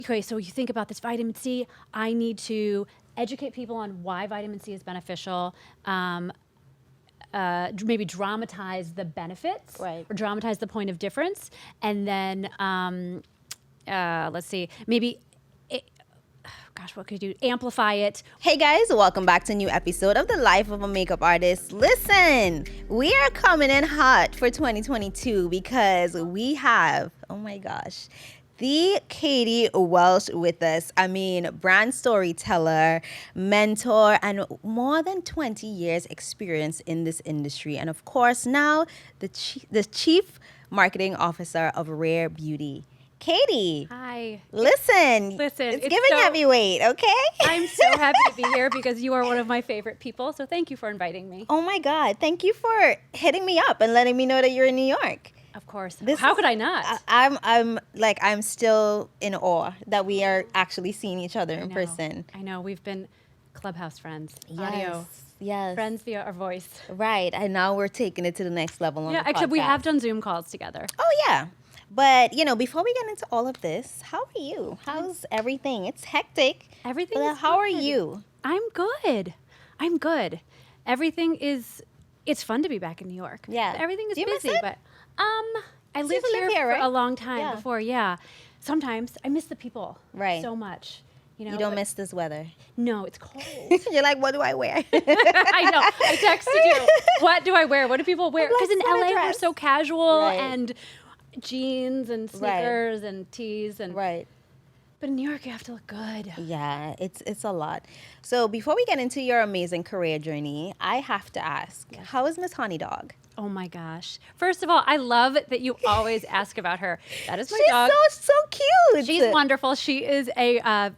okay, so you think about this vitamin C. I need to educate people on why vitamin C is beneficial. Maybe dramatize the benefits, Right. or dramatize the point of difference, and then let's see, maybe. Gosh, what could you do? Amplify it. Hey guys, welcome back to a new episode of The Life of a Makeup Artist. Listen, we are coming in hot for 2022 because we have, oh my gosh, the Katie Welch with us. I mean, brand storyteller, mentor, and more than 20 years experience in this industry. And of course, now the chief marketing officer of Rare Beauty. Katie. Hi. Listen, it's giving heavyweight, okay? I'm so happy to be here because you are one of my favorite people. So thank you for inviting me. Oh my God. Thank you for hitting me up and letting me know that you're in New York. Of course. How could I not? I'm still in awe that we are actually seeing each other in person. I know. We've been Clubhouse friends. Yes. Audio. Yes. Friends via our voice. Right. And now we're taking it to the next level on the podcast. Actually, we have done Zoom calls together. Oh, yeah. But, before we get into all of this, how are you? How's everything? It's hectic. Everything is How good. are you? I'm good. Everything is, it's fun to be back in New York. Yeah. Everything is Do you miss busy, it? but I lived here for right? a long time Yeah. before, yeah. Sometimes I miss the people so much. You don't miss this weather. No, it's cold. You're like, what do I wear? I know. I texted you. What do I wear? What do people wear? Because in LA we're so casual and jeans and sneakers and tees and right. But in New York you have to look good. Yeah, it's a lot. So before we get into your amazing career journey, I have to ask, how is Miss Honey Dog? Oh my gosh. First of all, I love that you always ask about her. That is my She's dog. so cute. She's wonderful. She is a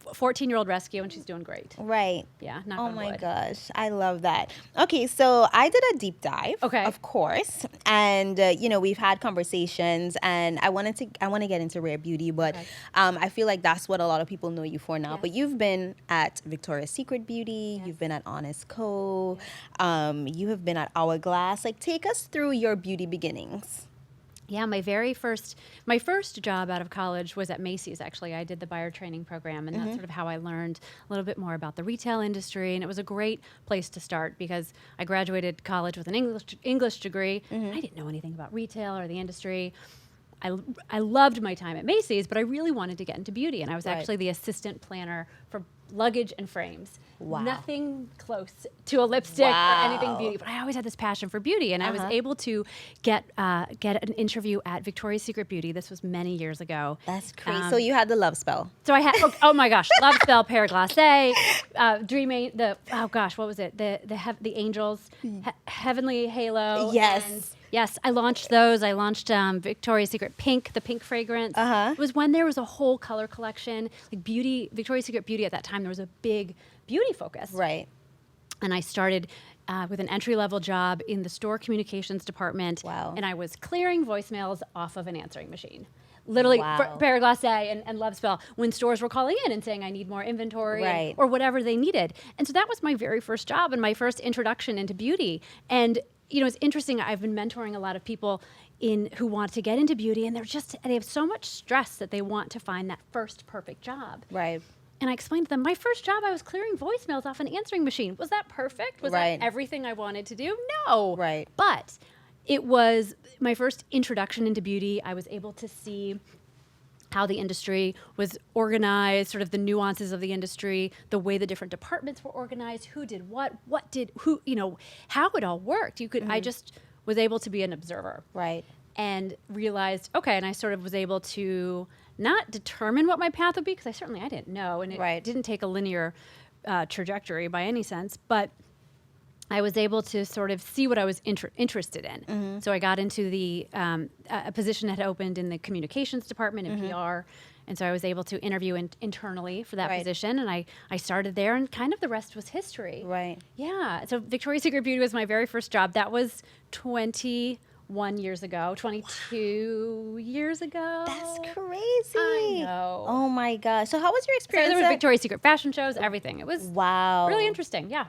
14-year-old rescue, and she's doing great. Right. Yeah, knock Oh on my wood. gosh, I love that. Okay, so I did a deep dive, of course, and we've had conversations, and I want to get into Rare Beauty, but I feel like that's what a lot of people know you for now. Yes. But you've been at Victoria's Secret Beauty, you've been at Honest Co, you have been at Hourglass. Like, take us through your beauty beginnings. Yeah, my first job out of college was at Macy's, actually. I did the buyer training program, and that's sort of how I learned a little bit more about the retail industry. And it was a great place to start because I graduated college with an English degree. I didn't know anything about retail or the industry. I loved my time at Macy's, but I really wanted to get into beauty. And I was actually the assistant planner for luggage and frames. Wow. Nothing close to a lipstick or anything beauty, but I always had this passion for beauty, and I was able to get an interview at Victoria's Secret Beauty. This was many years ago. That's crazy. So you had the love spell. So I had, oh my gosh, Love Spell, Pear Glacé, what was it? The Angels, Heavenly Halo. Yes. And yes, I launched those. I launched Victoria's Secret Pink, the pink fragrance. It was when there was a whole color collection, like beauty, Victoria's Secret Beauty at that time, there was a big beauty focus. Right. And I started with an entry-level job in the store communications department. Wow. And I was clearing voicemails off of an answering machine. Literally, for Pear Glacé and Love Spell, when stores were calling in and saying, I need more inventory or whatever they needed. And so that was my very first job and my first introduction into beauty. And it's interesting. I've been mentoring a lot of people who want to get into beauty, and they have so much stress that they want to find that first perfect job. Right. And I explained to them, my first job, I was clearing voicemails off an answering machine. Was that perfect? Was that everything I wanted to do? No. Right. But it was my first introduction into beauty. I was able to see how the industry was organized, sort of the nuances of the industry, the way the different departments were organized, who did what did who, how it all worked. I just was able to be an observer. Right. And realized, okay, and I sort of was able to not determine what my path would be, because I didn't know, and it didn't take a linear trajectory by any sense, but I was able to sort of see what I was interested in. So I got into a position that had opened in the communications department in PR, and so I was able to interview internally for that position, and I started there, and kind of the rest was history. Right. Yeah, so Victoria's Secret Beauty was my very first job. That was 22 years ago. That's crazy. I know. Oh my gosh. So how was your So experience? there were Victoria's Secret fashion shows, everything. It was really interesting. Yeah.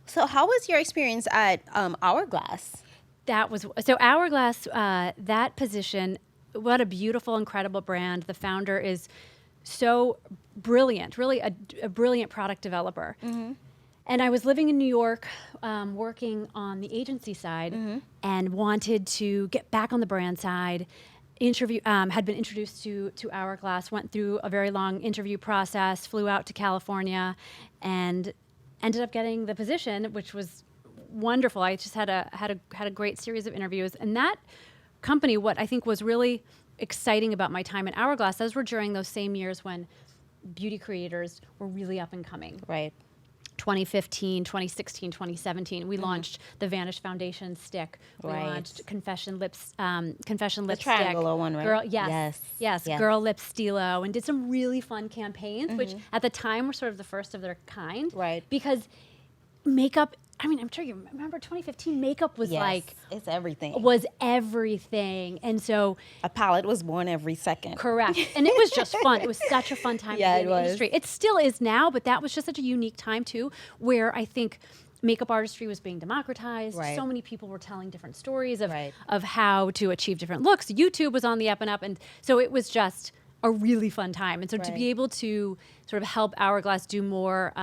So how was your experience at Hourglass? Hourglass, that position, what a beautiful, incredible brand. The founder is so brilliant, really a brilliant product developer. And I was living in New York, working on the agency side, and wanted to get back on the brand side. Had been introduced to Hourglass, went through a very long interview process, flew out to California, and ended up getting the position, which was wonderful. I just had a great series of interviews, and that company, what I think was really exciting about my time at Hourglass, those were during those same years when beauty creators were really up and coming. Right. 2015, 2016, 2017, we launched the Vanish Foundation stick. We launched Confession Lip Stick. triangular one, right? Girl, yes. Girl Lip Stilo, and did some really fun campaigns, which at the time were sort of the first of their kind. Right. Because makeup, I mean, I'm sure you remember 2015, makeup was it's everything. Was everything. And so a palette was born every second. Correct. And it was just fun. It was such a fun time to be in the industry. It still is now, but that was just such a unique time too, where I think makeup artistry was being democratized. Right. So many people were telling different stories of how to achieve different looks. YouTube was on the up and up. And so it was just a really fun time. And so to be able to sort of help Hourglass do more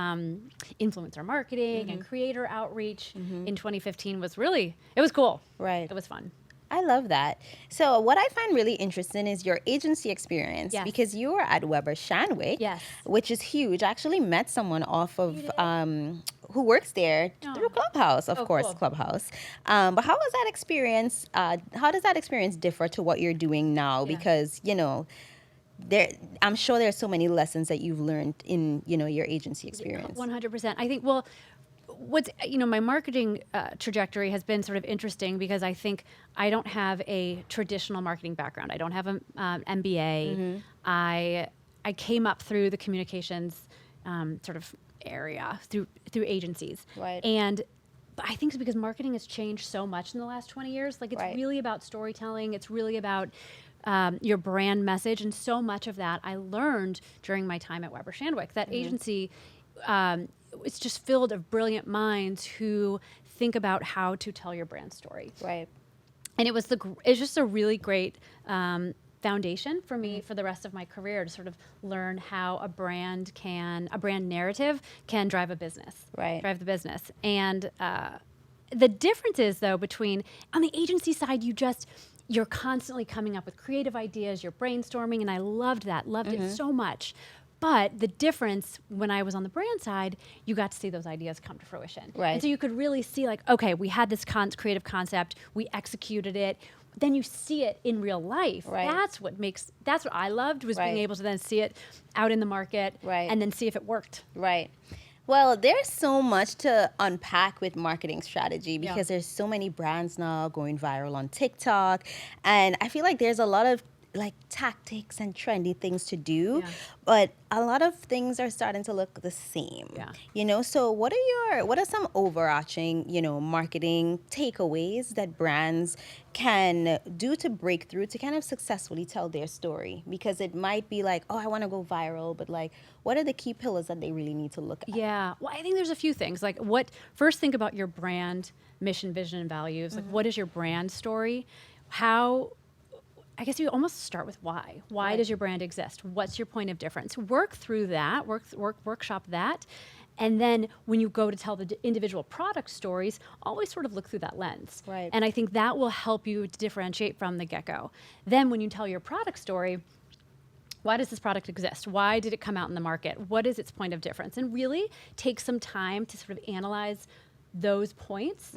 influencer marketing and creator outreach in 2015 was really, it was cool. Right. It was fun. I love that. So what I find really interesting is your agency experience, because you were at Weber Shandwick, which is huge. I actually met someone off of who works there through Clubhouse, of course, cool. Clubhouse. But how was that experience? How does that experience differ to what you're doing now? Because, you know, I'm sure there's so many lessons that you've learned in, you know, your agency experience. 100%. I think, well, what's, you know, my marketing trajectory has been sort of interesting because I think I don't have a traditional marketing background. I don't have an MBA. I came up through the communications sort of area through agencies. Right. But I think it's because marketing has changed so much in the last 20 years. Like, it's really about storytelling. It's really about your brand message. And so much of that I learned during my time at Weber Shandwick. That agency, it's just filled of brilliant minds who think about how to tell your brand story. Right. And it's just a really great foundation for me for the rest of my career to sort of learn how a brand narrative can drive a business. Right. Drive the business. And the difference is, though, between on the agency side, you're constantly coming up with creative ideas, you're brainstorming, and I loved it so much. But the difference when I was on the brand side, you got to see those ideas come to fruition. Right. And so you could really see, like, okay, we had this creative concept, we executed it, then you see it in real life. Right. That's what I loved, was being able to then see it out in the market and then see if it worked. Right. Well, there's so much to unpack with marketing strategy because there's so many brands now going viral on TikTok. And I feel like there's a lot of like tactics and trendy things to do, but a lot of things are starting to look the same. You know, so what are some overarching, you know, marketing takeaways that brands can do to break through to kind of successfully tell their story? Because it might be like, oh, I want to go viral, but like, what are the key pillars that they really need to look at? Yeah, well, I think there's a few things. Like, first think about your brand mission, vision, and values. Like, what is your brand story? I guess you almost start with why. Why does your brand exist? What's your point of difference? Work through that, workshop that. And then when you go to tell the individual product stories, always sort of look through that lens. Right. And I think that will help you to differentiate from the get-go. Then when you tell your product story, why does this product exist? Why did it come out in the market? What is its point of difference? And really take some time to sort of analyze those points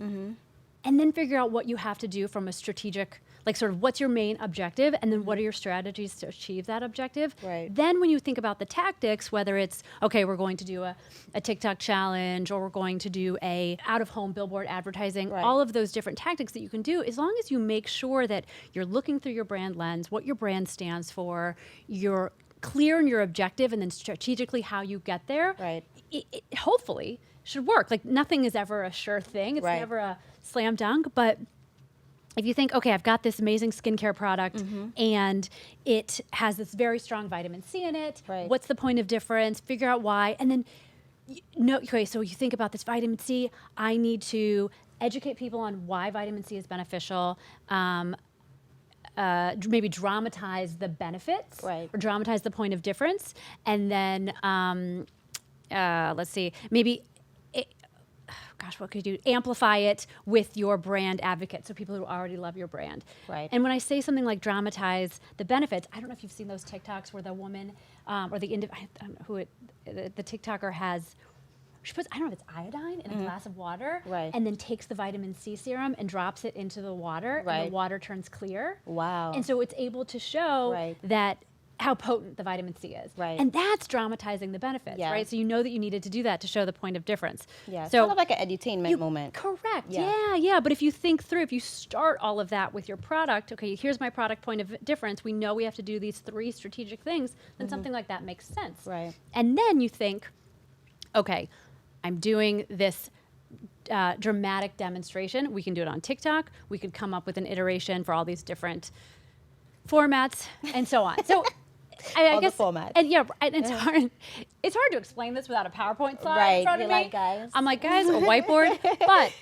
and then figure out what you have to do from a strategic, like, sort of what's your main objective, and then what are your strategies to achieve that objective. Right. Then when you think about the tactics, whether it's, okay, we're going to do a TikTok challenge, or we're going to do a out-of-home billboard advertising, all of those different tactics that you can do, as long as you make sure that you're looking through your brand lens, what your brand stands for, you're clear in your objective, and then strategically how you get there, it hopefully should work. Like, nothing is ever a sure thing. It's never a slam dunk, but if you think, okay, I've got this amazing skincare product and it has this very strong vitamin C in it, what's the point of difference? Figure out why. And then, okay, so you think about this vitamin C, I need to educate people on why vitamin C is beneficial. maybe dramatize the benefits, Right. or dramatize the point of difference, and then let's see, maybe. Gosh, what could you do? Amplify it with your brand advocate, so people who already love your brand. Right. And when I say something like dramatize the benefits, I don't know if you've seen those TikToks where the woman or the I don't know who the TikToker has. She puts, I don't know if it's iodine in a glass of water, Right. and then takes the vitamin C serum and drops it into the water, and Right. the water turns clear. Wow. And so it's able to show Right. that how potent the vitamin C is. Right. And that's dramatizing the benefits, Yeah. right? So you know that you needed to do that to show the point of difference. Yeah. So Sort of like an edutainment moment. correct. Yeah. Yeah. But if you think through, if you start all of that with your product, okay, here's my product point of difference. We know we have to do these 3 strategic things, then something like that makes sense. Right. And then you think, okay, I'm doing this dramatic demonstration. We can do it on TikTok. We could come up with an iteration for all these different formats and so on. So I All the guess, formats. and yeah, and it's hard. It's hard to explain this without a PowerPoint slide Right. in front of You're me. like, guys. I'm like, guys, a whiteboard. But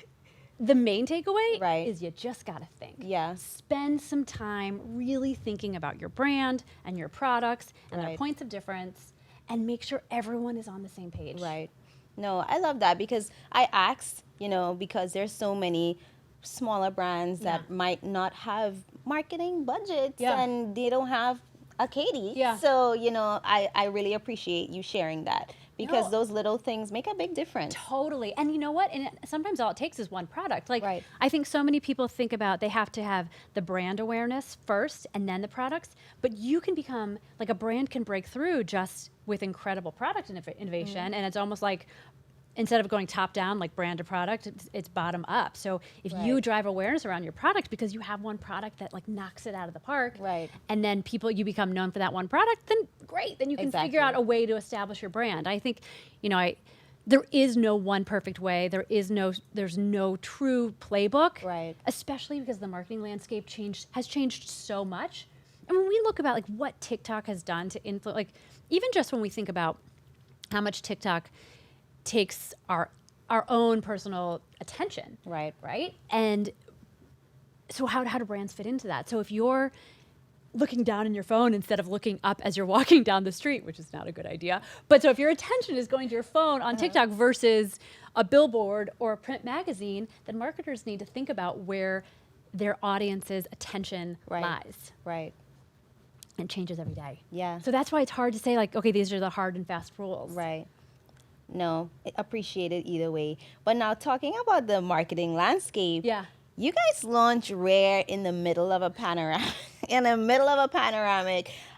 the main takeaway Right. is you just got to think. Yeah. Spend some time really thinking about your brand and your products and their Right. points of difference, and make sure everyone is on the same page. Right. No, I love that, because I asked, because there's so many smaller brands that Yeah. might not have marketing budgets, Yeah. and they don't have a Katie. Yeah. So, I really appreciate you sharing that, because No. those little things make a big difference. Totally. And you know what? And sometimes all it takes is one product. Like, Right. I think so many people think about they have to have the brand awareness first and then the products. But you can become, like, a brand can break through just with incredible product innovation. And it's almost like, instead of going top down, like brand to product, it's bottom up. So if you Right. drive awareness around your product because you have one product that, like, knocks it out of the park, Right. and then you become known for that one product, then great. Then you can figure Exactly. out a way to establish your brand. I think, there is no one perfect way. There's no true playbook. Right. Especially because the marketing landscape has changed so much. And when we look about, like, what TikTok has done to influence, like, even just when we think about how much TikTok takes our own personal attention. Right. Right? And so how do brands fit into that? So if you're looking down in your phone instead of looking up as you're walking down the street, which is not a good idea. But so if your attention is going to your phone on TikTok versus a billboard or a print magazine, then marketers need to think about where their audience's attention Right. lies. Right. And it changes every day. Yeah. So that's why it's hard to say, like, okay, these are the hard and fast rules. Right. No, appreciate it either way. But now, talking about the marketing landscape, Yeah. you guys launched Rare in the middle of a panoramic.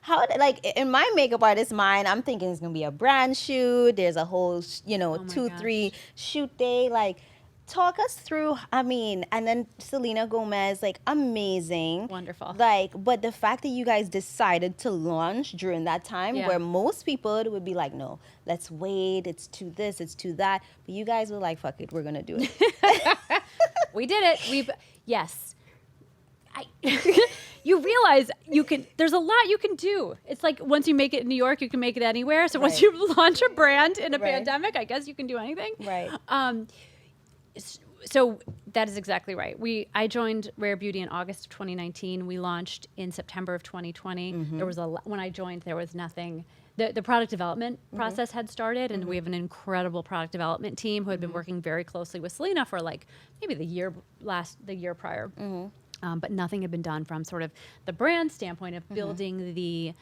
How, like, in my makeup artist mind, I'm thinking it's gonna be a brand shoot. There's a whole, my 2-3 shoot day. Like, talk us through. And then Selena Gomez, like, amazing, Wonderful. Like, but the fact that you guys decided to launch during that time, Yeah. where most people would be like, no, let's wait. It's to this, it's to that. But you guys were like, fuck it, we're gonna do it. We did it. Yes. You realize there's a lot you can do. It's like, once you make it in New York, you can make it anywhere. So once Right. you launch a brand in a Right. pandemic, I guess you can do anything. Right. So that is exactly right. I joined Rare Beauty in August of 2019. We launched in September of 2020. There was when I joined, there was nothing. The product development process had started, and we have an incredible product development team who had been working very closely with Selena for, like, maybe the year prior. But nothing had been done from sort of the brand standpoint of building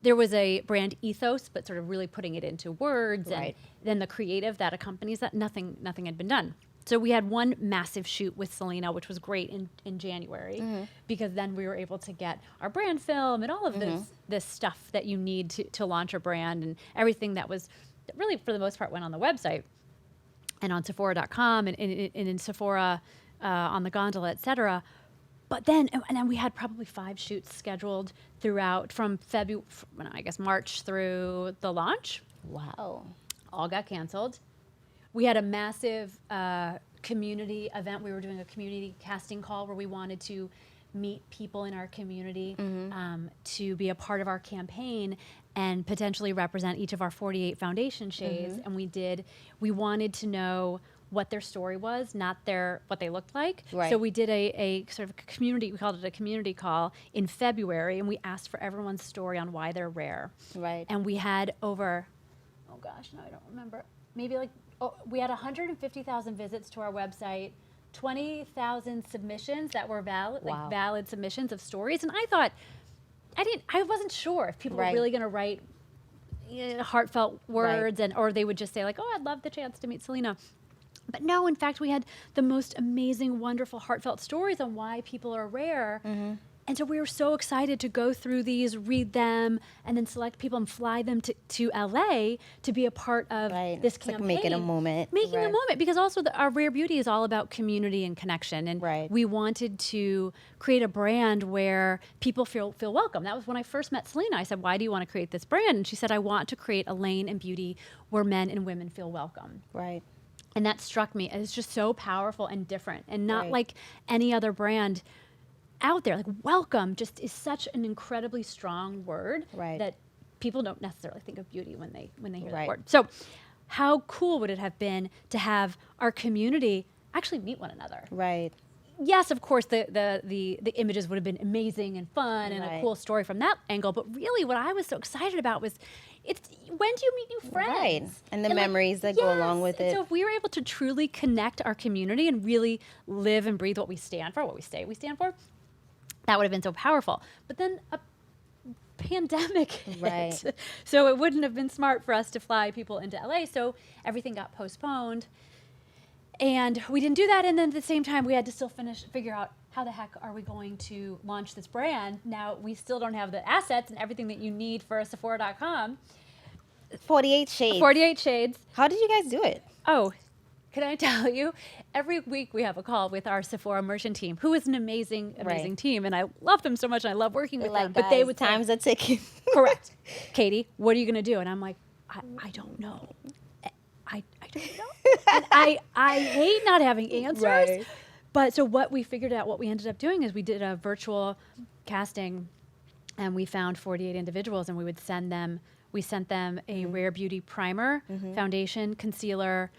there was a brand ethos, but sort of really putting it into words, Right. and then the creative that accompanies that. Nothing had been done. So we had one massive shoot with Selena, which was great in January, because then we were able to get our brand film and all of this stuff that you need to launch a brand, and everything that was really, for the most part, went on the website and on Sephora.com and in Sephora on the gondola, et cetera. But then we had probably 5 shoots scheduled throughout from March through the launch. Wow. All got canceled. We had a massive community event. We were doing a community casting call where we wanted to meet people in our community to be a part of our campaign and potentially represent each of our 48 foundation shades. And we wanted to know what their story was, not what they looked like. Right. So we did a sort of community, we called it a community call in February, and we asked for everyone's story on why they're rare. Right. And we had over, oh gosh, no, I don't remember, maybe like, we had 150,000 visits to our website, 20,000 submissions that were valid, Wow. like valid submissions of stories. And I thought, I wasn't sure if people Right. were really going to write heartfelt words, Right. or they would just say like, oh, I'd love the chance to meet Selena. But no, in fact, we had the most amazing, wonderful, heartfelt stories on why people are rare. Mm-hmm. And so we were so excited to go through these, read them, and then select people and fly them to LA to be a part of Right. this It's campaign. like making a moment. Making a Right. moment, because also our Rare Beauty is all about community and connection. And Right. we wanted to create a brand where people feel welcome. That was when I first met Selena. I said, why do you want to create this brand? And she said, I want to create a lane in beauty where men and women feel welcome. Right. And that struck me as just so powerful and different, and not Right. like any other brand out there. Like welcome just is such an incredibly strong word Right. that people don't necessarily think of beauty when they hear Right. that word. So how cool would it have been to have our community actually meet one another? Right. Yes, of course, the images would have been amazing and fun and a Right. cool story from that angle. But really, what I was so excited about was, when do you meet new friends? Right. And the like, memories that go along with and it. So if we were able to truly connect our community and really live and breathe what we stand for, what we say we stand for, that would have been so powerful. But then a pandemic hit. Right. So it wouldn't have been smart for us to fly people into LA. So everything got postponed. And we didn't do that. And then at the same time, we had to still figure out how the heck are we going to launch this brand. Now, we still don't have the assets and everything that you need for Sephora.com. 48 Shades. 48 Shades. How did you guys do it? Oh, can I tell you? Every week we have a call with our Sephora merchant team, who is an amazing Right. team. And I love them so much. And I love working with them. Like, But they would say, time's a ticking. correct. Katie, what are you going to do? And I'm like, I don't know. I don't know. And I hate not having answers. Right. But so what we figured out, what we ended up doing is we did a virtual casting, and we found 48 individuals, and we sent them a Rare Beauty primer, foundation, concealer,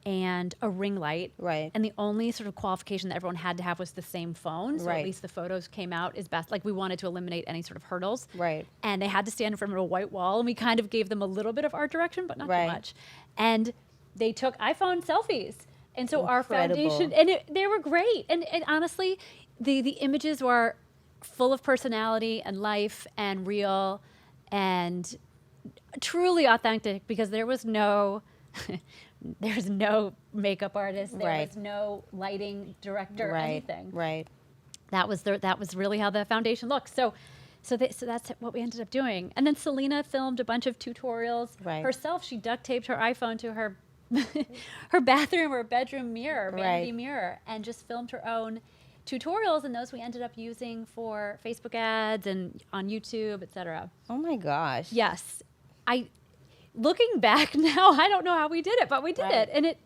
and a ring light. Right. And the only sort of qualification that everyone had to have was the same phone. So Right. at least the photos came out as best. Like, we wanted to eliminate any sort of hurdles. Right. And they had to stand in front of a white wall, and we kind of gave them a little bit of art direction, but not Right. too much. And they took iPhone selfies. And so our Incredible. foundation, and they were great. And honestly, the images were full of personality and life and real and truly authentic, because there was no there's no makeup artist, there Right. was no lighting director, Right. anything. Right. That was really how the foundation looked. So that's what we ended up doing. And then Selena filmed a bunch of tutorials Right. herself. She duct taped her iPhone to her her bathroom or bedroom mirror, vanity Right. mirror, and just filmed her own tutorials. And those we ended up using for Facebook ads and on YouTube, etc. Oh my gosh. Yes, looking back now, I don't know how we did it, but we did Right. it,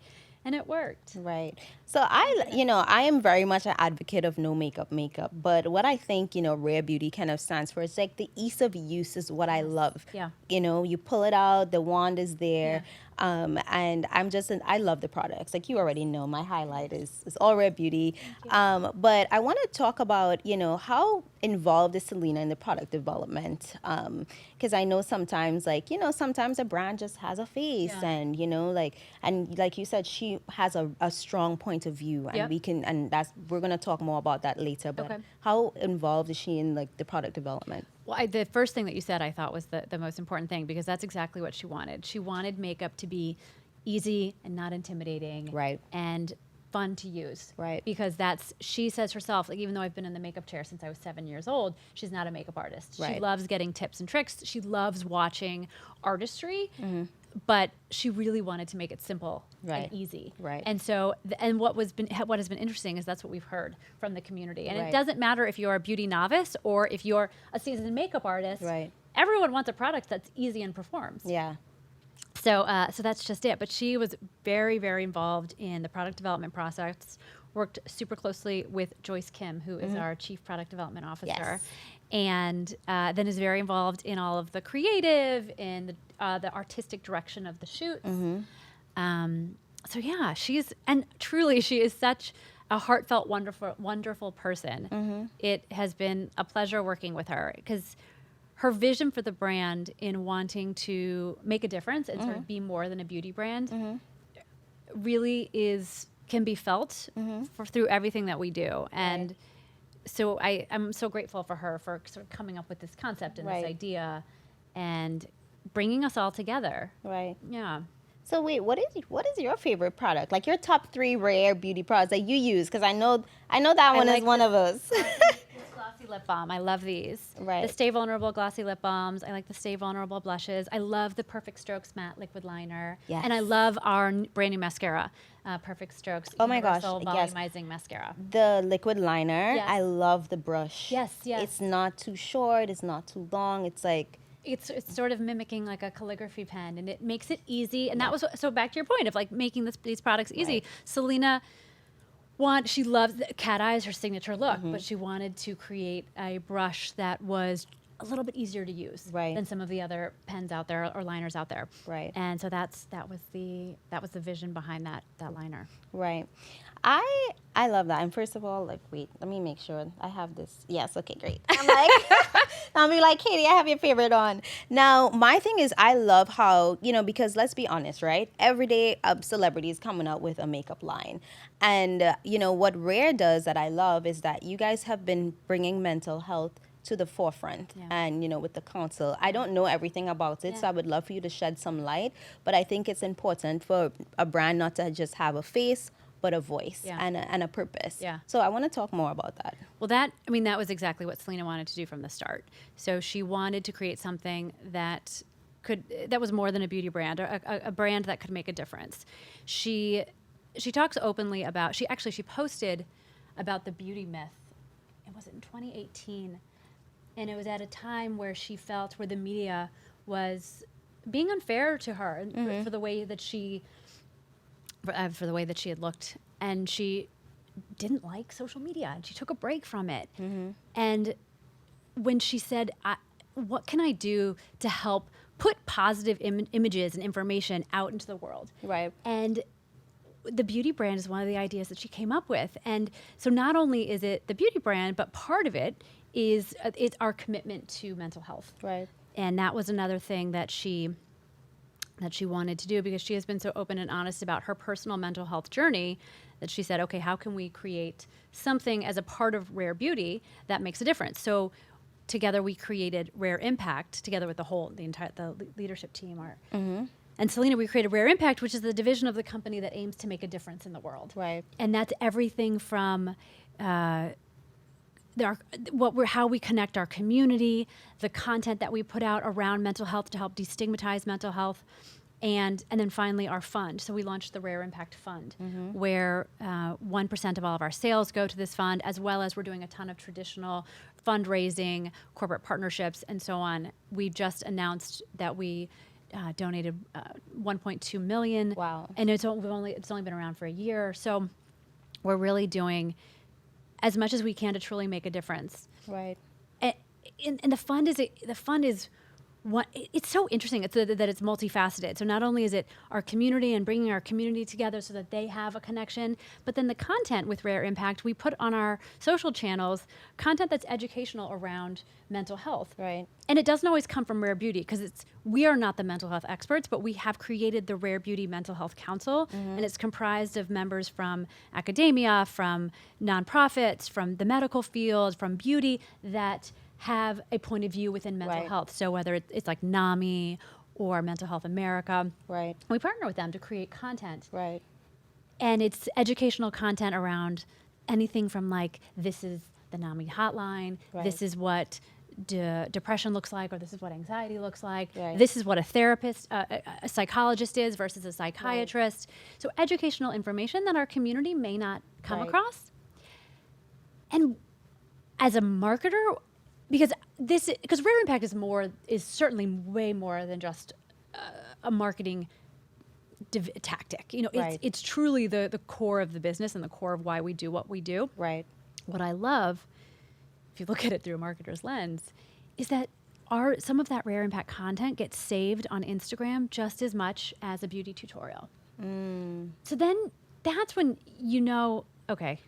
and it worked. Right. So I am very much an advocate of no makeup. But what I think, Rare Beauty kind of stands for, it's like the ease of use is what I love. Yeah. You pull it out, the wand is there. And I love the products. Like, you already know, my highlight is all Rare Beauty. But I want to talk about, how involved is Selena in the product development? Because I know sometimes, sometimes a brand just has a face, Yeah. and like you said, she has a strong point of view, and Yep. we're going to talk more about that later. But Okay. how involved is she in the product development? Well, the first thing that you said I thought was the most important thing, because that's exactly what she wanted. She wanted makeup to be easy and not intimidating, Right. and fun to use. Right. Because she says herself, like, even though I've been in the makeup chair since I was 7 years old, she's not a makeup artist. She Right. loves getting tips and tricks. She loves watching artistry, but she really wanted to make it simple Right. and easy. Right. And so, and what has been interesting is that's what we've heard from the community. And Right. it doesn't matter if you're a beauty novice or if you're a seasoned makeup artist. Right. Everyone wants a product that's easy and performs. Yeah. So that's just it. But she was very, very involved in the product development process, worked super closely with Joyce Kim, who is our Chief Product Development Officer. Yes. And then is very involved in all of the creative and the artistic direction of the shoots. So yeah, truly she is such a heartfelt, wonderful person. It has been a pleasure working with her because her vision for the brand in wanting to make a difference and sort of be more than a beauty brand really can be felt through everything that we do. And so I'm so grateful for her for sort of coming up with this concept and this idea and bringing us all together. Right. Yeah. So wait, what is your favorite product? Like your top 3 rare beauty products that you use? Because I know that one is one of us. This glossy lip balm. I love these. Right. The Stay Vulnerable glossy lip balms. I like the Stay Vulnerable blushes. I love the Perfect Strokes matte liquid liner. Yes. And I love our brand new mascara, Perfect Strokes. Oh my gosh, Universal yes. Volumizing Mascara. The liquid liner. Yes. I love the brush. Yes. It's not too short. It's not too long. It's like. It's sort of mimicking like a calligraphy pen, and it makes it easy. And that was so back to your point of like making these products easy. Right. Selena she loves cat eyes, her signature look, but she wanted to create a brush that was a little bit easier to use than some of the other pens out there or liners out there. Right. And so that was the vision behind that liner. Right. I love that. And first of all, like, wait, let me make sure I have this. Yes, okay, great. I'm like, I'll be like, Katie, I have your favorite on. Now, my thing is I love how, because let's be honest, right? Every day celebrities coming out with a makeup line. And, what Rare does that I love is that you guys have been bringing mental health to the forefront and, with the council. I don't know everything about it, so I would love for you to shed some light. But I think it's important for a brand not to just have a face, but a voice and a purpose. Yeah. So I want to talk more about that. Well, that was exactly what Selena wanted to do from the start. So she wanted to create something that was more than a beauty brand, or a brand that could make a difference. She talks openly about, she posted about the beauty myth. It was in 2018. And it was at a time where she felt where the media was being unfair to her for the way that she had looked, and she didn't like social media, and she took a break from it. And when she said, "What can I do to help put positive images and information out into the world?" Right. And the beauty brand is one of the ideas that she came up with. And so not only is it the beauty brand, but part of it is our commitment to mental health. Right. And that was another thing that she wanted to do, because she has been so open and honest about her personal mental health journey that she said, okay, how can we create something as a part of Rare Beauty that makes a difference? So together we created Rare Impact, together with the leadership team. And Selena, we created Rare Impact, which is the division of the company that aims to make a difference in the world. Right. And that's everything from how we connect our community, the content that we put out around mental health to help destigmatize mental health, and then finally our fund. So we launched the Rare Impact Fund, where 1% of all of our sales go to this fund, as well as we're doing a ton of traditional fundraising, corporate partnerships, and so on. We just announced that we donated 1.2 million. Wow. And it's only been around for a year. So we're really doing as much as we can to truly make a difference. Right. And the fund is what it's so interesting. It's that it's multifaceted. So not only is it our community and bringing our community together so that they have a connection, but then the content with Rare Impact, we put on our social channels content that's educational around mental health. Right. And it doesn't always come from Rare Beauty, because we are not the mental health experts, but we have created the Rare Beauty Mental Health Council, and it's comprised of members from academia, from nonprofits, from the medical field, from beauty, that have a point of view within mental health. So whether it's like NAMI or Mental Health America, right, we partner with them to create content. Right. And it's educational content around anything from like, this is the NAMI hotline, this is what depression looks like, or this is what anxiety looks like. Right. This is what a therapist, a psychologist is versus a psychiatrist. Right. So educational information that our community may not come across. And as a marketer, because Rare Impact is certainly way more than just a marketing tactic. It's truly the core of the business and the core of why we do what we do. Right. What I love, if you look at it through a marketer's lens, is that some of that Rare Impact content gets saved on Instagram just as much as a beauty tutorial. So then that's when you know, okay,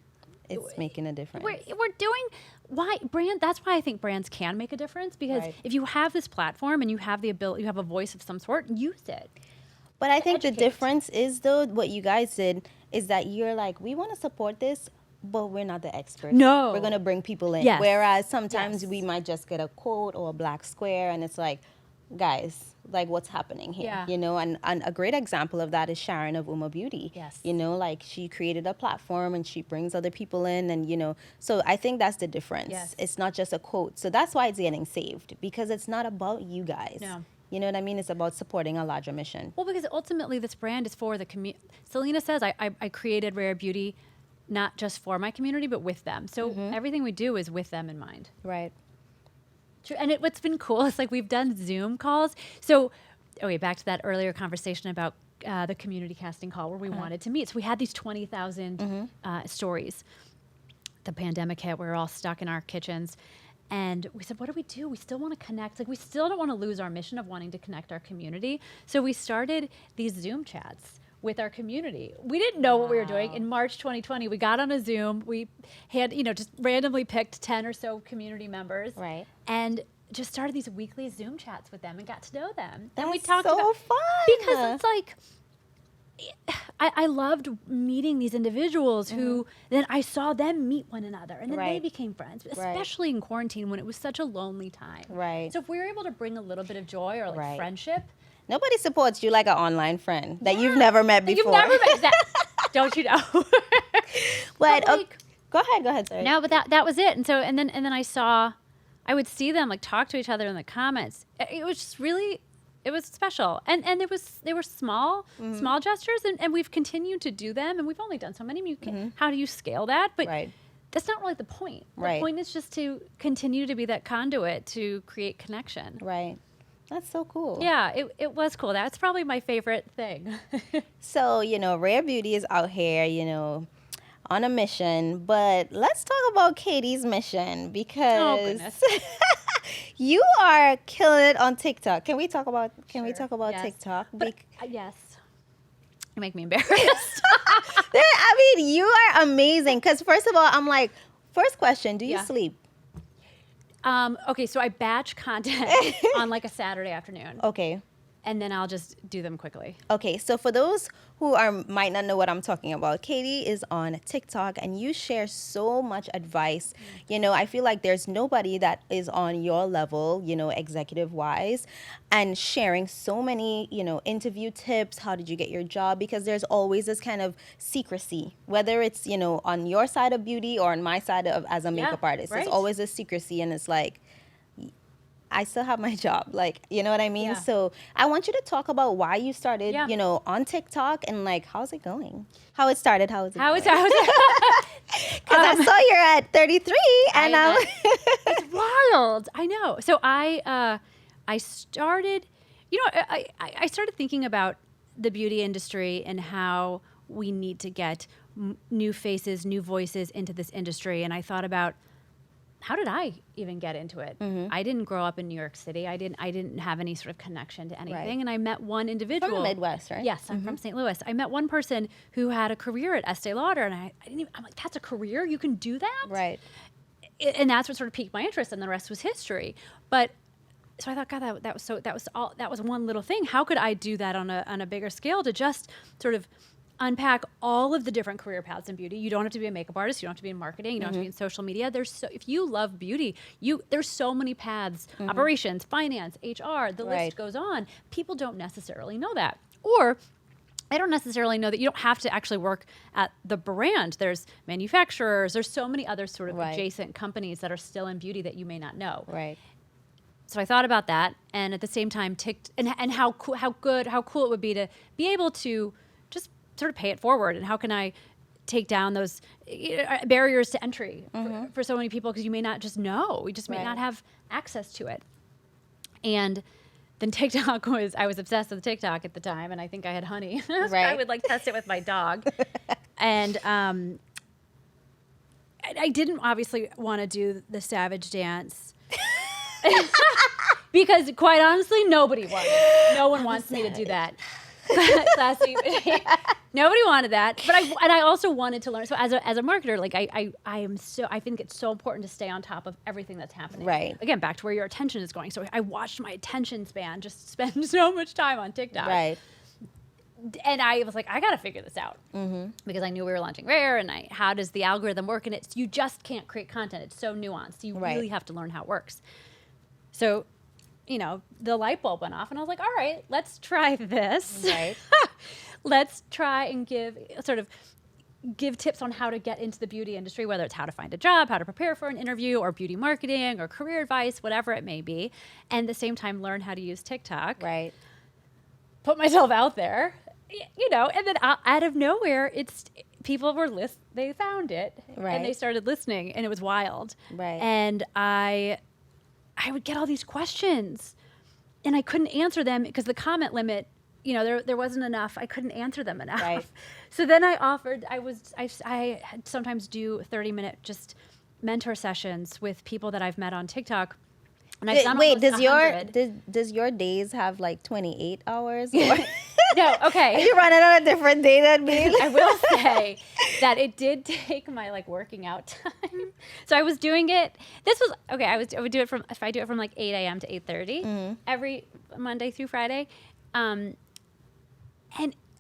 It's making a difference. we're doing that's why I think brands can make a difference, because if you have this platform and you have the ability, you have a voice of some sort, use it. But I think educate. the difference is, though, what you guys did is that you're like, we want to support this, but we're not the experts. No. We're going to bring people in. Yes. Whereas sometimes Yes. we might just get a quote or a black square, and it's like, guys, like, what's happening here? Yeah. You know, and a great example of that is Sharon of Uma Beauty. Yes. You know, like, she created a platform and she brings other people in, and, you know, so I think that's the difference. Yes. It's not just a quote. So that's why it's getting saved, because it's not about you guys. No. You know what I mean? It's about supporting a larger mission. Well, because ultimately this brand is for the community. Selena says, I created Rare Beauty not just for my community, but with them. So everything we do is with them in mind. Right. True. And what's been cool is like we've done Zoom calls. So, back to that earlier conversation about the community casting call where we wanted to meet. So we had these 20,000 stories. The pandemic hit. We were all stuck in our kitchens. And we said, what do we do? We still want to connect. Like, we still don't want to lose our mission of wanting to connect our community. So we started these Zoom chats with our community. We didn't know what we were doing. In March 2020, we got on a Zoom. We had, just randomly picked 10 or so community members. Right. And just started these weekly Zoom chats with them and got to know them. That and we was talked so about, fun. because it's like, I loved meeting these individuals who then I saw them meet one another, and then they Right. became friends, Right. especially in quarantine when it was such a lonely time. Right. So if we were able to bring a little bit of joy or like Right. friendship. Nobody supports you like an online friend that you've never met That before. You've never met that. Don't you know? But like, go ahead, sorry. no, but that was it. And so and then I would see them like talk to each other in the comments. It was just really, it was special. And they were small gestures, and we've continued to do them, and we've only done so many. How do you scale that? But Right. that's not really the point. The Right. point is just to continue to be that conduit to create connection. Right. That's so cool. Yeah, it was cool. That's probably my favorite thing. So, Rare Beauty is out here, on a mission. But let's talk about Katie's mission, because goodness. you are killing it on TikTok. Can we talk about Yes. TikTok? But, yes. You make me embarrassed. I mean, you are amazing. Because first of all, I'm like, first question, do you Yeah. sleep? Okay, so I batch content on like a Saturday afternoon, Okay. and then I'll just do them quickly. Okay, so for those who might not know what I'm talking about, Katie is on TikTok, and you share so much advice. I feel like there's nobody that is on your level, executive wise, and sharing so many, interview tips. How did you get your job? Because there's always this kind of secrecy, whether it's, on your side of beauty or on my side of as a makeup artist. right. There's always this secrecy, and it's like, I still have my job. Like, you know what I mean? Yeah. So I want you to talk about why you started, Yeah. on TikTok, and like, how's it going? How it started? How is it How going? is that? Because I saw you're at 33, and I'm It's wild. I know. So I started, I started thinking about the beauty industry and how we need to get new faces, new voices into this industry. And I thought about, how did I even get into it? I didn't grow up in New York City. I didn't have any sort of connection to anything. Right. And I met one individual. from the Midwest, right? Yes, I'm from St. Louis. I met one person who had a career at Estee Lauder, and I'm like, that's a career? You can do that? Right. And that's what sort of piqued my interest, and the rest was history. But so I thought, God, that was one little thing. How could I do that on a bigger scale, to just sort of unpack all of the different career paths in beauty? You don't have to be a makeup artist. You don't have to be in marketing. You don't have to be in social media. If you love beauty, there's so many paths: operations, finance, HR. The Right. list goes on. People don't necessarily know that, or I don't necessarily know that you don't have to actually work at the brand. There's manufacturers. There's so many other sort of Right. adjacent companies that are still in beauty that you may not know. Right. So I thought about that, and at the same time, and how cool it would be to be able to just sort of pay it forward. And how can I take down those barriers to entry for so many people, because you may not just know, we just may Right. not have access to it. And then TikTok I was obsessed with TikTok at the time, and I think I had honey. So I Right. would like test it with my dog. And I didn't obviously want to do the savage dance. Because quite honestly, nobody wants. No one wants me to do that. Classy. Nobody wanted that, but I also wanted to learn. So as a marketer, like I think it's so important to stay on top of everything that's happening. Right. Again, back to where your attention is going. So I watched my attention span just spend so much time on TikTok. Right. And I was like, I got to figure this out because I knew we were launching Rare, and how does the algorithm work? And you just can't create content. It's so nuanced. You really have to learn how it works. So, the light bulb went off, and I was like, all right, let's try this. Right. Let's try and give tips on how to get into the beauty industry, whether it's how to find a job, how to prepare for an interview, or beauty marketing, or career advice, whatever it may be. And at the same time, learn how to use TikTok. Right. Put myself out there. And then out of nowhere, people were they found it, and they started listening, and it was wild. Right. And I would get all these questions, and I couldn't answer them because the comment limit, there wasn't enough. I couldn't answer them enough. Right. So then I sometimes do 30-minute just mentor sessions with people that I've met on TikTok. And I've done Wait, almost does your days have like 28 hours? Or No, okay. are you running on a different day than me? I will say that it did take my working out time. So I was doing it. This was okay. I would do it from 8 a.m. to 8:30 every Monday through Friday, and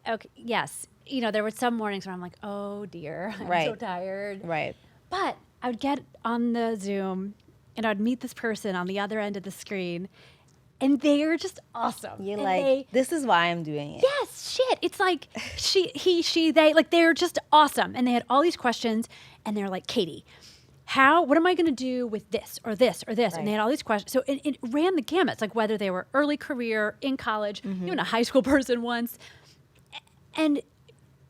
okay, yes, there were some mornings where I'm like, oh dear, I'm so tired. Right. But I would get on the Zoom, and I'd meet this person on the other end of the screen. And they are just awesome. You're like, this is why I'm doing it. Yes, shit. It's like they, they're just awesome. And they had all these questions, and they're like, Katie, what am I going to do with this or this or this? Right. And they had all these questions. So it ran the gamut. It's like whether they were early career, in college, even a high school person once. And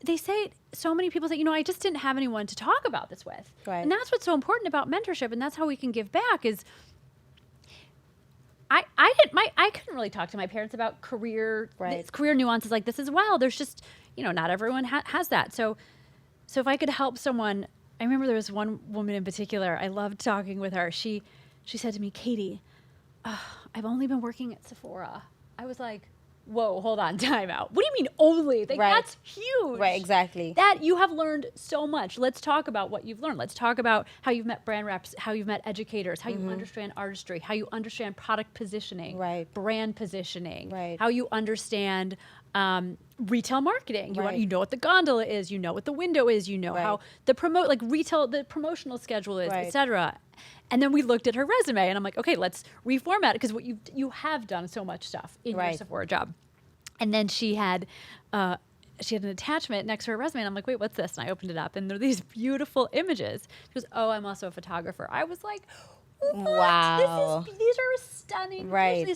they say, so many people say, I just didn't have anyone to talk about this with. Right. And that's what's so important about mentorship, and that's how we can give back is, I couldn't really talk to my parents about career nuances like this as well. There's just, not everyone has that. So if I could help someone, I remember there was one woman in particular, I loved talking with her. She said to me, Katie, I've only been working at Sephora. I was like, whoa, hold on, time out. What do you mean only? That's huge. Right, exactly. That you have learned so much. Let's talk about what you've learned. Let's talk about how you've met brand reps, how you've met educators, how you understand artistry, how you understand product positioning, brand positioning, how you understand retail marketing. You know what the gondola is, you know what the window is, how the the promotional schedule is, etc. And then we looked at her resume, and I'm like, okay, let's reformat it because what you have done so much stuff in your Sephora job. And then she had an attachment next to her resume, and I'm like, wait, what's this? And I opened it up, and there are these beautiful images. She goes, oh, I'm also a photographer. I was like, what? Wow. These are stunning. Right.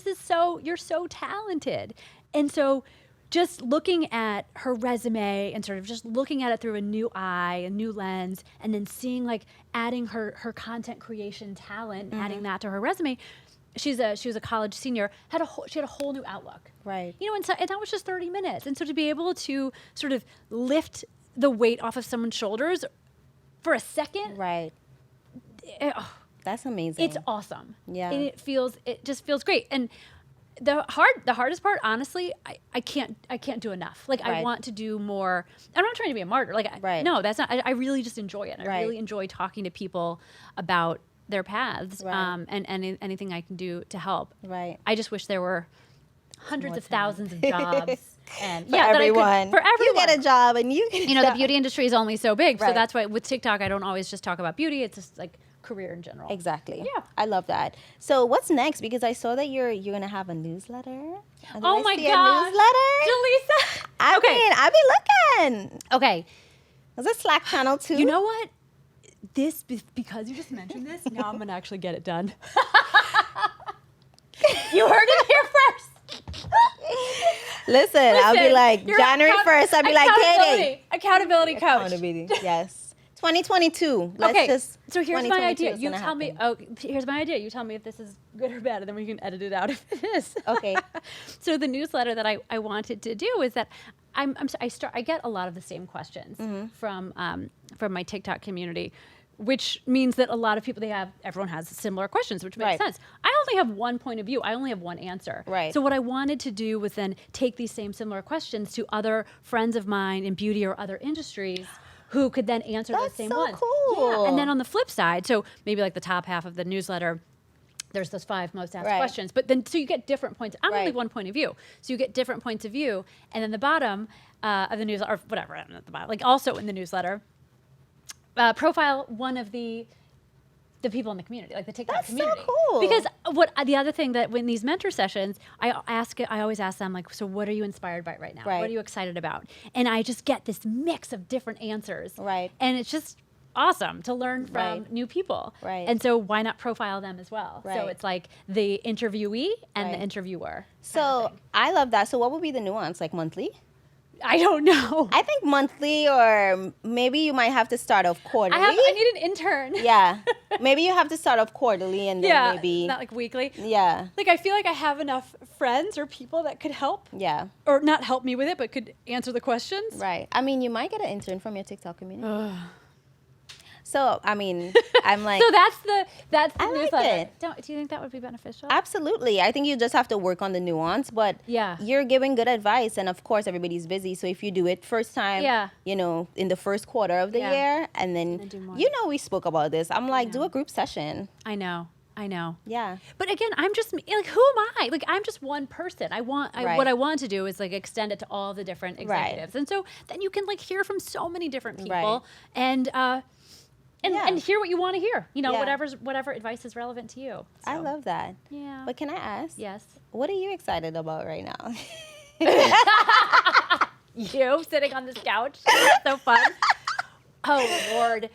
You're so talented. And so just looking at her resume and sort of just looking at it through a new eye, a new lens, and then seeing adding her content creation talent, adding that to her resume. She was a college senior, she had a whole new outlook. Right. And that was just 30 minutes. And so to be able to sort of lift the weight off of someone's shoulders for a second. Right. That's amazing. It's awesome. Yeah. And it just feels great. And the hardest part, honestly, I can't do enough. I want to do more. I'm not trying to be a martyr. No, that's not. I really just enjoy it. I really enjoy talking to people about their paths, and anything I can do to help. Right. I just wish there were hundreds of thousands of jobs, and for everyone. For everyone, you get a job, and you can the beauty industry is only so big, so that's why with TikTok I don't always just talk about beauty. It's just career in general. Exactly. Yeah. I love that. So what's next? Because I saw that you're gonna have a newsletter. Oh my gosh. A newsletter? Jaleesa. I be looking. Okay. Is it Slack channel too? You know what? Because you just mentioned this, now I'm gonna actually get it done. You heard it here first. Listen, I'll be like January 1st. I'll be like, Katie. Accountability coach. Accountability. Yes. 2022. So here's my idea. You tell me. Oh, here's my idea. You tell me if this is good or bad, and then we can edit it out if it is. Okay. So the newsletter that I wanted to do is that I get a lot of the same questions from my TikTok community, which means that a lot of people, everyone has similar questions, which makes sense. I only have one point of view. I only have one answer. Right. So what I wanted to do was then take these similar questions to other friends of mine in beauty or other industries who could then answer those same ones. Cool. Yeah. And then on the flip side, so maybe like the top half of the newsletter, there's those 5 most asked questions. But then, so you get different points. I'm only one point of view. So you get different points of view. And then the bottom of the newsletter, or whatever, at the bottom, like also in the newsletter, profile one of the people in the community, like the TikTok community. That's so cool. Because the other thing that when these mentor sessions, I always ask them, like, so what are you inspired by right now? What are you excited about? And I just get this mix of different answers. Right. And it's just awesome to learn from new people. Right. And so why not profile them as well? Right. So it's like the interviewee and the interviewer. So I love that. So what would be the nuance? Like monthly? I don't know. I think monthly, or maybe you might have to start off quarterly. I need an intern. Yeah. Maybe you have to start off quarterly and then maybe. Not like weekly. Yeah. Like I feel like I have enough friends or people that could help. Yeah. Or not help me with it, but could answer the questions. Right. I mean, you might get an intern from your TikTok community. So, I mean, I'm like. So that's the I like newsletter. it. Do you think that would be beneficial? Absolutely. I think you just have to work on the nuance, but you're giving good advice. And of course, everybody's busy. So if you do it first time, you know, in the first quarter of the year, and then, you know, we spoke about this. I'm like, do a group session. I know. Yeah. But again, I'm just like, who am I? Like, I'm just one person. What I want to do is like extend it to all the different executives. And so then you can like hear from so many different people and hear what you want to hear, you know, whatever advice is relevant to you. So. I love that. Yeah. But can I ask? Yes. What are you excited about right now? You sitting on this couch. So fun. Oh, Lord.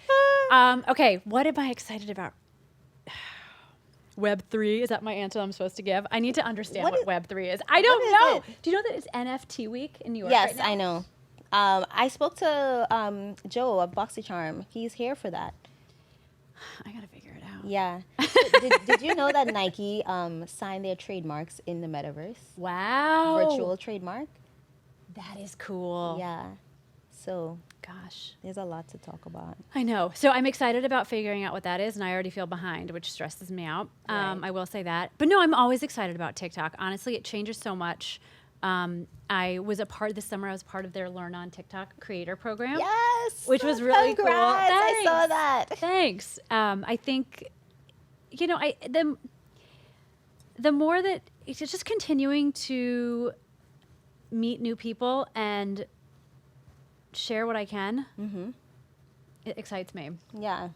Okay. What am I excited about? Web3, is that my answer I'm supposed to give? I need to understand what Web3 is. I don't know. Do you know that it's NFT week in New York right now? Yes, I know. I spoke to Joe of BoxyCharm. He's here for that. I gotta figure it out. Yeah. did you know that Nike signed their trademarks in the metaverse? Wow. Virtual trademark. That is cool. Yeah. So, gosh, there's a lot to talk about. I know. So I'm excited about figuring out what that is, and I already feel behind, which stresses me out. I will say that. But no, I'm always excited about TikTok. Honestly, it changes so much. I was this summer, I was part of their Learn on TikTok creator program. Yes. Which was really cool. Thanks. I saw that. Thanks. I think, you know, the more that it's just continuing to meet new people and share what I can, it excites me. Yeah.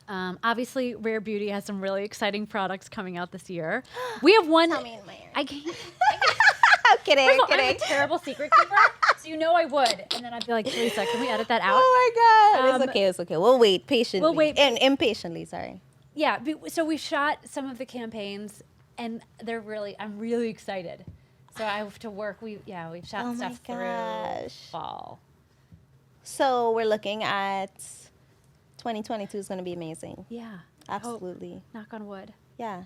Obviously, Rare Beauty has some really exciting products coming out this year. We have one. Tell me in my ear. I can't. I'm kidding. First of all, I'm a terrible secret keeper, so you know I would. And then I'd be like, Teresa, can we edit that out? Oh my God. It's okay. We'll wait patiently. We'll wait. Impatiently, sorry. Yeah. So we shot some of the campaigns, and I'm really excited. So I have to work. We've shot stuff through fall. So we're looking at 2022 is going to be amazing. Yeah. Absolutely. Knock on wood. Yeah.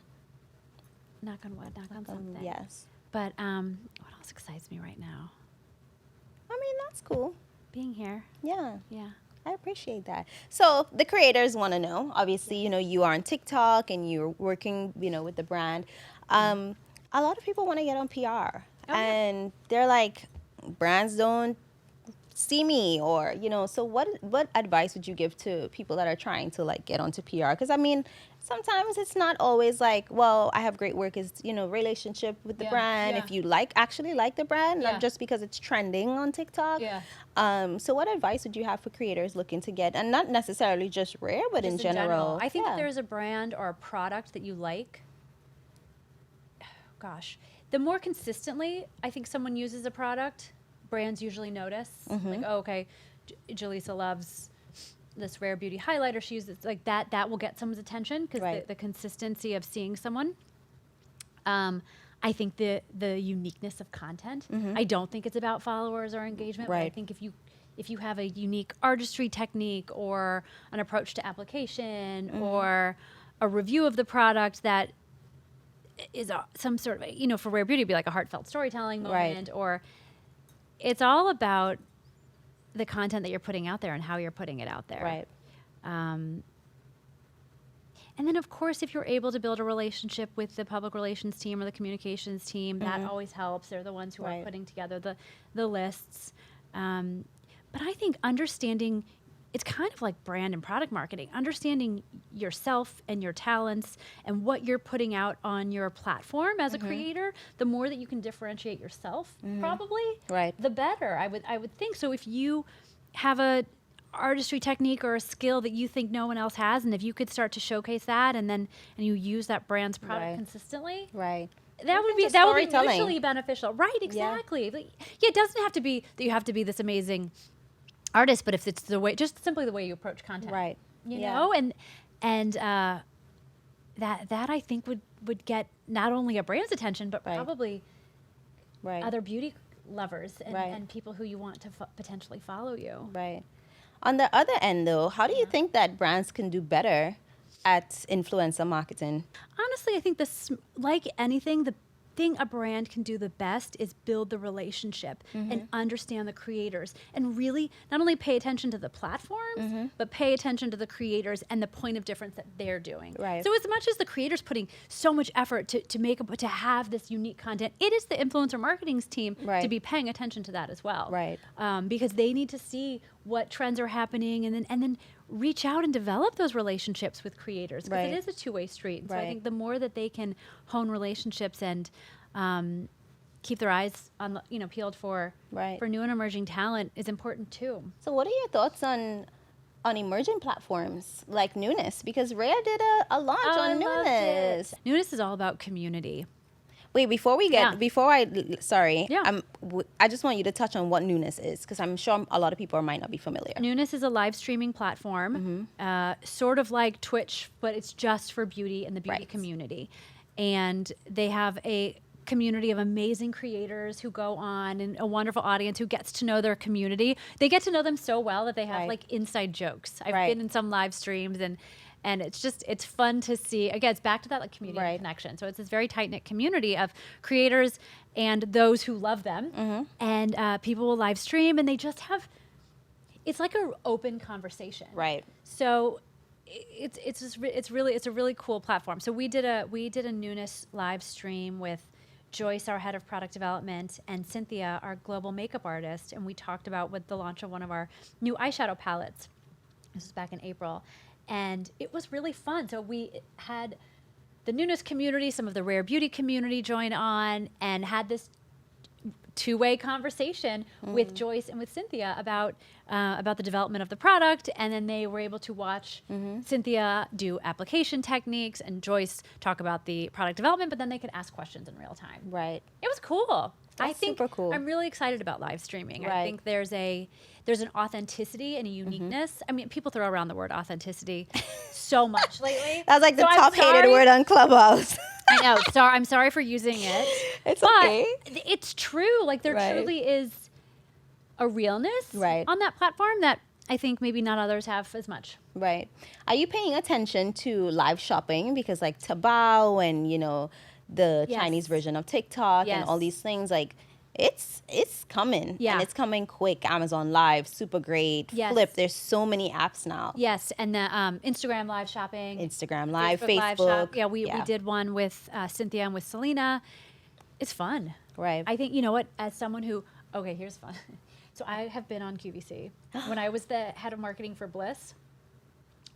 Knock on wood. Knock on something. Yes. But what else excites me right now? I mean, that's cool. Being here. Yeah. Yeah. I appreciate that. So the creators want to know, obviously, you know, you are on TikTok and you're working, you know, with the brand. A lot of people want to get on PR and they're like, brands don't see me, or, you know, so what advice would you give to people that are trying to like get onto PR? Because I mean, sometimes it's not always like, well, I have great work, is, you know, relationship with the brand. If you actually like the brand, not just because it's trending on TikTok. So what advice would you have for creators looking to get, and not necessarily just Rare, but just in general? I think if there's a brand or a product that you like, gosh, the more consistently I think someone uses a product, brands usually notice. Like, oh, okay, Jaleesa loves this Rare Beauty highlighter. She uses like that. That will get someone's attention because the consistency of seeing someone. I think the uniqueness of content. I don't think it's about followers or engagement. But I think if you have a unique artistry technique or an approach to application or a review of the product that is some sort of, you know, for Rare Beauty, it'd be like a heartfelt storytelling moment, or it's all about the content that you're putting out there and how you're putting it out there. And then, of course, if you're able to build a relationship with the public relations team or the communications team, that always helps. They're the ones who are putting together the lists. But I think understanding, it's kind of like brand and product marketing, understanding yourself and your talents and what you're putting out on your platform as a creator, the more that you can differentiate yourself, probably, the better, I would think. So if you have a artistry technique or a skill that you think no one else has, and if you could start to showcase that and you use that brand's product consistently, that would be mutually beneficial. Right, exactly. Yeah, it doesn't have to be that you have to be this amazing artist, but if it's the way, just simply the way you approach content, you know, and that I think would get not only a brand's attention, but probably other beauty lovers and people who you want to potentially follow you. On the other end, though, how do you think that brands can do better at influencer marketing? Honestly, I think like anything, the thing a brand can do the best is build the relationship and understand the creators and really not only pay attention to the platforms, but pay attention to the creators and the point of difference that they're doing. So as much as the creators putting so much effort to have this unique content, it is the influencer marketing's team to be paying attention to that as well. Because they need to see what trends are happening and then reach out and develop those relationships with creators, because it is a two-way street. So I think the more that they can hone relationships and keep their eyes on, peeled for new and emerging talent is important too. So what are your thoughts on emerging platforms like Newness? Because Rare did a launch on Newness. Newness is all about community. Wait, I just want you to touch on what Newness is, because I'm sure a lot of people might not be familiar. Newness is a live streaming platform, sort of like Twitch, but it's just for beauty and the beauty community. And they have a community of amazing creators who go on, and a wonderful audience who gets to know their community. They get to know them so well that they have like inside jokes. I've been in some live streams and it's fun to see. Again, it's back to that like community connection. So it's this very tight-knit community of creators and those who love them. And people will live stream, and they just have, it's like an open conversation. So it's a really cool platform. So we did a Newness live stream with Joyce, our head of product development, and Cynthia, our global makeup artist, and we talked about with the launch of one of our new eyeshadow palettes. This was back in April. And it was really fun. So we had the Newness community, some of the Rare Beauty community join on, and had this two-way conversation with Joyce and with Cynthia about the development of the product. And then they were able to watch Cynthia do application techniques and Joyce talk about the product development, but then they could ask questions in real time. It was cool. That's super cool. I'm really excited about live streaming. I think there's an authenticity and a uniqueness. I mean, people throw around the word authenticity so much lately. That's like the top hated word on Clubhouse. I know. I'm sorry for using it. It's okay. It's true. Like there truly is a realness on that platform that I think maybe not others have as much. Are you paying attention to live shopping? Because like Taobao and, the Chinese version of TikTok and all these things, like it's coming and it's coming quick. Amazon Live, super great. Flip, there's so many apps now. And the Instagram live shopping, Instagram Live, Facebook. Live shop. We Yeah. did one with Cynthia and with Selena. It's fun. I think, you know what, as someone who, here's fun. So I have been on QVC. When I was the head of marketing for Bliss,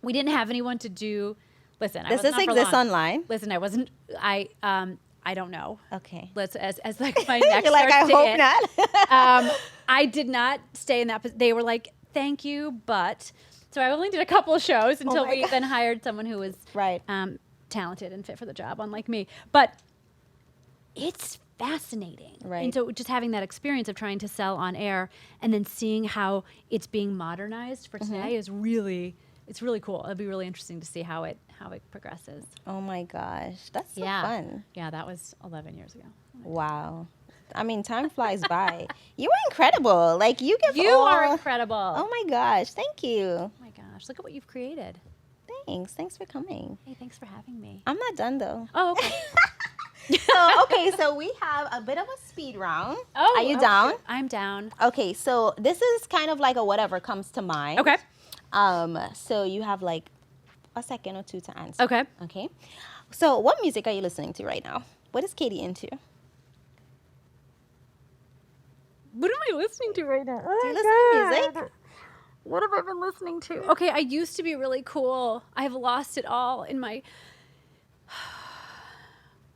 we didn't have anyone to do. Listen, does this exist online? Listen, I don't know. Okay. Let's as like my next. You're like, I hope not. I did not stay in that. They were like, thank you, but so I only did a couple of shows until we then hired someone who was talented and fit for the job, unlike me. But it's fascinating. And so just having that experience of trying to sell on air and then seeing how it's being modernized for today is really. It's really cool. It'll be really interesting to see how it progresses. Oh my gosh, that's so fun. Yeah, that was 11 years ago. Wow. I mean, time flies by. You were incredible. Like you are incredible. Oh my gosh, thank you. Oh my gosh, look at what you've created. Thanks for coming. Hey, thanks for having me. I'm not done though. Oh, okay. So we have a bit of a speed round. Oh, are you down? Sure. I'm down. Okay, so this is kind of like a whatever comes to mind. Okay. So you have like a second or two to answer. Okay. Okay. So, what music are you listening to right now? What is Katie into? What am I listening to right now? Do you listen to music? What have I been listening to? Okay, I used to be really cool. I've lost it all in my...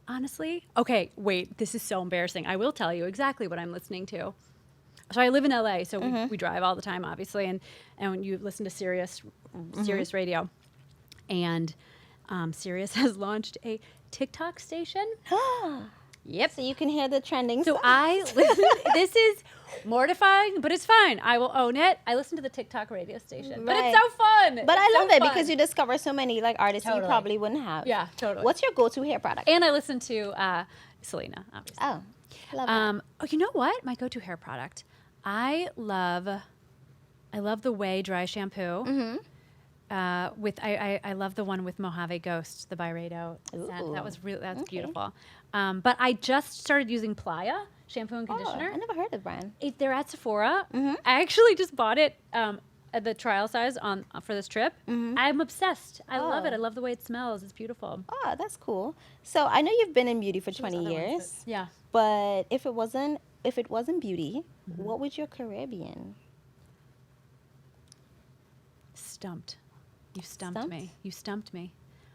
Honestly? Okay, wait, this is so embarrassing. I will tell you exactly what I'm listening to. So I live in LA, so we drive all the time, obviously, and when you listen to Sirius radio, and Sirius has launched a TikTok station. Yep. So you can hear the trending So songs. this is mortifying, but it's fine. I will own it. I listen to the TikTok radio station, but it's so fun. But I love so it fun. because you discover so many like artists you Totally. probably wouldn't have. Yeah, totally. What's your go-to hair product? And I listen to Selena, obviously. Oh, love that. Oh, you know what? My go-to hair product. I love the Way dry shampoo. Mm-hmm. I love the one with Mojave Ghost, the Byredo scent. Ooh. That's Okay. beautiful. But I just started using Playa shampoo and Oh, conditioner. I never heard of brand. They're at Sephora. Mhm. I actually just bought it at the trial size for this trip. Mhm. I'm obsessed. I love it. Oh. I love the way it smells. It's beautiful. Oh, that's cool. So I know you've been in beauty for 20 Other ones, years, but- yeah. but if it wasn't beauty, what would your career be in? Stumped. You stumped Stumped? me. You stumped me.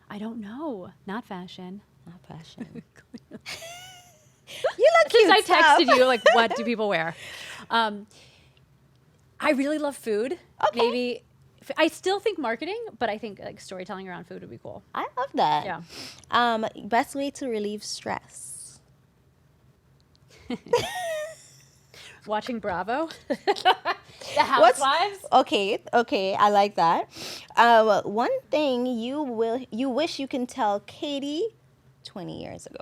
I don't know. Not fashion. Not passion. Since You look cute. I texted Steph. you, like, what do people wear? I really love food. Okay. Maybe I still think marketing, but I think like storytelling around food would be cool. I love that. Yeah. Best way to relieve stress. Watching Bravo. The Housewives. Okay, I like that. One thing you wish you can tell Katie 20 years ago.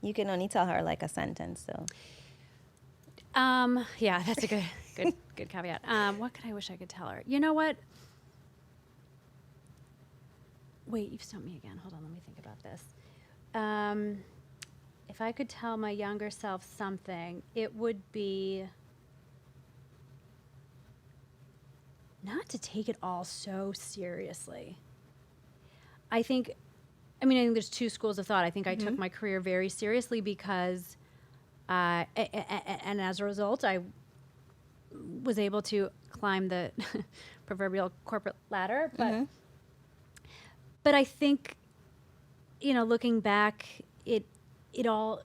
You can only tell her like a sentence, so. Yeah, that's a good caveat. What could I wish I could tell her? You know what? Wait, you've stumped me again. Hold on, let me think about this. If I could tell my younger self something, it would be not to take it all so seriously. I think there's two schools of thought. I think I took my career very seriously because, and as a result, I was able to climb the proverbial corporate ladder. But I think, looking back, it all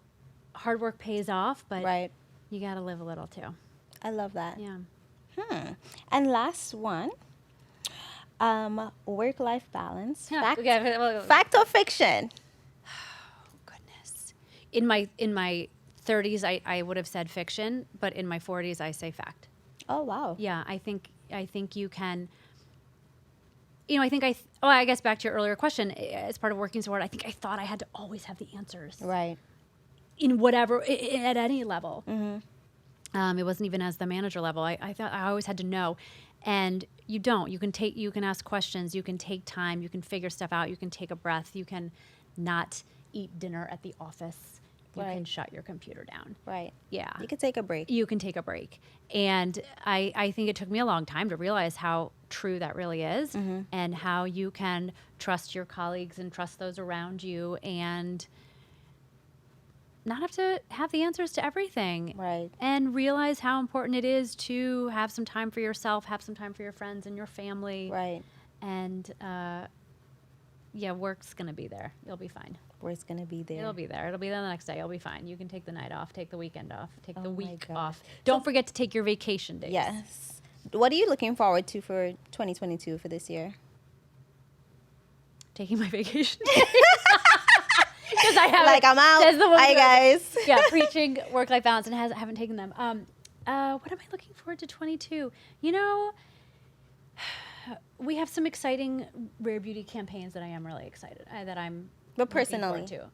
hard work pays off, but Right. you got to live a little too. I love that. Yeah. And last one, work-life balance. Yeah, Fact, okay, well, fact or fiction? Goodness. In my 30s, I would have said fiction, but in my 40s, I say fact. Oh, wow. Yeah, I think you can. I guess back to your earlier question, as part of working so hard, I think I thought I had to always have the answers. Right. In whatever, at any level. It wasn't even as the manager level. I thought I always had to know. And you don't. You can ask questions. You can take time. You can figure stuff out. You can take a breath. You can not eat dinner at the office. You Right. can shut your computer down. Right. Yeah. You could take a break. You can take a break. And I think it took me a long time to realize how true that really is and how you can trust your colleagues and trust those around you and not have to have the answers to everything. Right. And realize how important it is to have some time for yourself, have some time for your friends and your family. Right. And work's going to be there. You'll be fine. Work's going to be there. It'll be there. It'll be there the next day. You'll be fine. You can take the night off, take the weekend off, take the Oh my week God. off. Don't forget to take your vacation days. Yes. What are you looking forward to for 2022 for this year? Taking my vacation days. Because I haven't. Like, I'm out. Says the woman Hi, who- guys. Yeah, preaching work-life balance and haven't taken them. What am I looking forward to 22? We have some exciting rare beauty campaigns that I am really excited that I'm. But looking forward personally. to.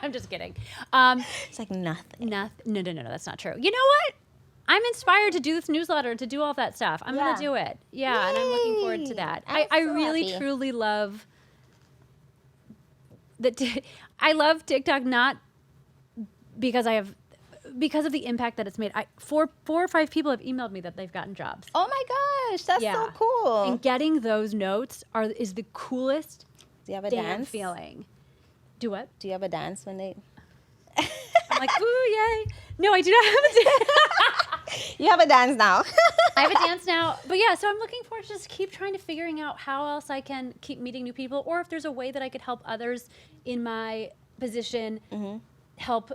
I'm just kidding. It's like nothing. No, that's not true. You know what? I'm inspired to do this newsletter, to do all of that stuff. I'm Yeah. going to do it. Yeah, and I'm looking forward to Yay. that. I'm I so really, happy. truly love I love TikTok not because I have because of the impact that it's made. Four or five people have emailed me that they've gotten jobs. Oh my gosh, that's so cool. And getting those notes is the coolest Do you have a damn dance? feeling. Do what? Do you have a dance when they... I'm like, ooh, yay. No, I do not have a dance. You have a dance now. I have a dance now. But yeah, so I'm looking forward to just keep trying to figuring out how else I can keep meeting new people, or if there's a way that I could help others in my position help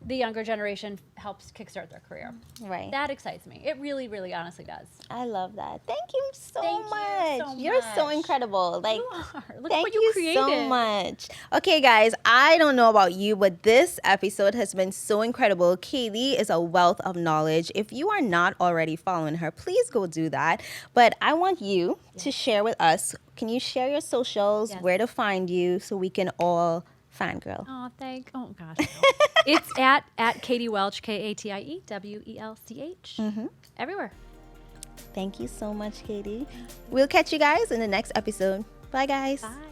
the younger generation helps kickstart their career. Right. That excites me. It really, really honestly does. I love that. Thank you so Thank much. you so You're so much. incredible. Like, You are. Look thank what you you created. so much. Okay, guys, I don't know about you, but this episode has been so incredible. Katie is a wealth of knowledge. If you are not already following her, please go do that. But I want you to share with us. Can you share your socials, where to find you, so we can all fangirl? Oh gosh. No. It's at Katie Welch, KATIEWELCH. Everywhere. Thank you so much, Katie. We'll catch you guys in the next episode. Bye, guys. Bye.